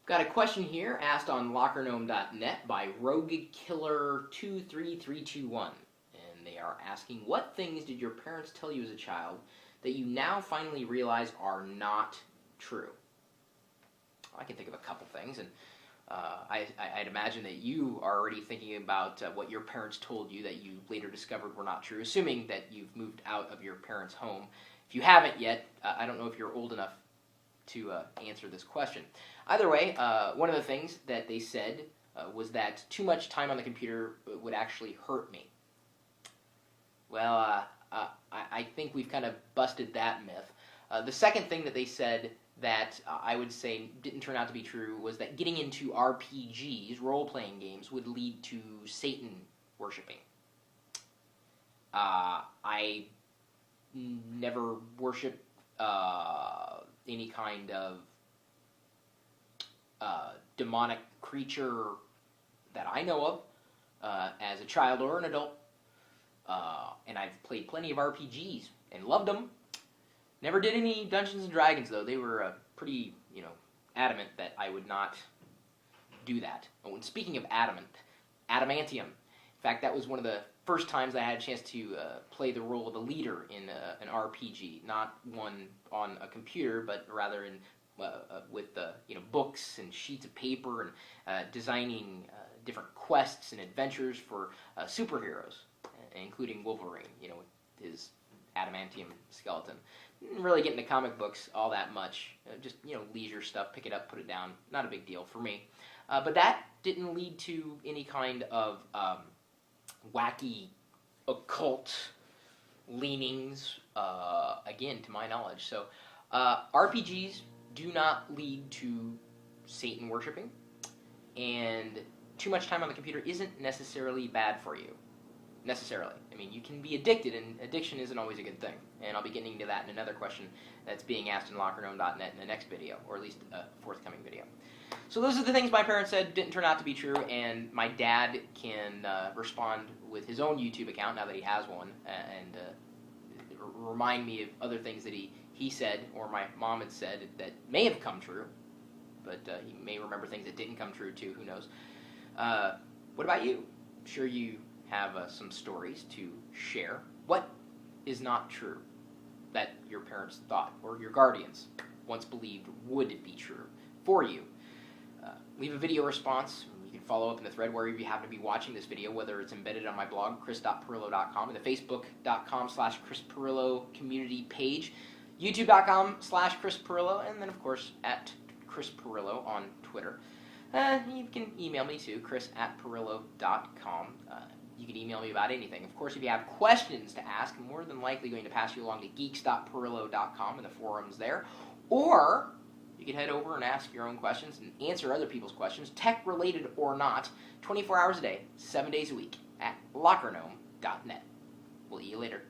Got a question here asked on lockergnome.net by RogueKiller23321. And they are asking, what things did your parents tell you as a child that you now finally realize are not true? I can think of a couple things, and I'd imagine that you are already thinking about what your parents told you that you later discovered were not true, assuming that you've moved out of your parents' home. If you haven't yet, I don't know if you're old enough to answer this question. Either way, one of the things that they said was that too much time on the computer would actually hurt me. Well, I think we've kind of busted that myth. The second thing that they said that I would say didn't turn out to be true was that getting into RPGs, role-playing games, would lead to Satan worshipping. I never worshiped any kind of demonic creature that I know of as a child or an adult. And I've played plenty of RPGs and loved them. Never did any Dungeons and Dragons, though. They were pretty, adamant that I would not do that. Oh, and speaking of adamantium. In fact, that was one of the first times I had a chance to play the role of a leader in an RPG. Not one on a computer, but rather in with books and sheets of paper and designing different quests and adventures for superheroes, including Wolverine. With his adamantium skeleton. Didn't really get into comic books all that much. Just leisure stuff. Pick it up, put it down. Not a big deal for me. But that didn't lead to any kind of wacky occult leanings. Again, to my knowledge. So RPGs do not lead to Satan worshipping, and too much time on the computer isn't necessarily bad for you. Necessarily. I mean, you can be addicted, and addiction isn't always a good thing. And I'll be getting into that in another question that's being asked in lockergnome.net in the next video, or at least a forthcoming video. So those are the things my parents said didn't turn out to be true, and my dad can respond with his own YouTube account now that he has one, and remind me of other things that he said, or my mom had said, that may have come true, but he may remember things that didn't come true too, who knows. What about you? I'm sure you have some stories to share. What is not true that your parents thought, or your guardians once believed would be true for you? Leave a video response. You can follow up in the thread wherever you happen to be watching this video, whether it's embedded on my blog, chris.pirillo.com, and the facebook.com/Chris Pirillo community page, youtube.com/Chris Pirillo, and then, of course, at Chris Pirillo on Twitter. You can email me too, chris@pirillo.com. You can email me about anything. Of course, if you have questions to ask, I'm more than likely going to pass you along to geeks.pirillo.com and the forums there. Or you can head over and ask your own questions and answer other people's questions, tech-related or not, 24 hours a day, 7 days a week at lockergnome.net. We'll see you later.